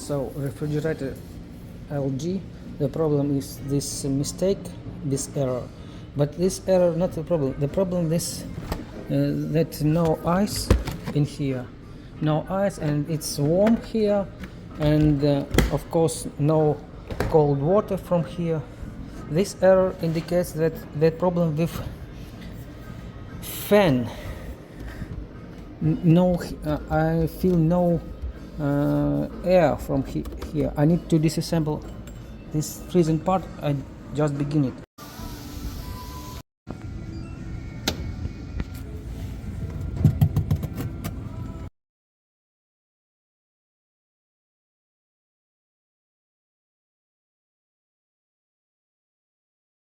So refrigerator LG, the problem is this mistake, this error. But this error not the problem. The problem is that no ice in here, no ice, and it's warm here, and of course no cold water from here. This error indicates that the problem with fan. No, I feel no air from here. I need to disassemble this freezing part. I just begin it.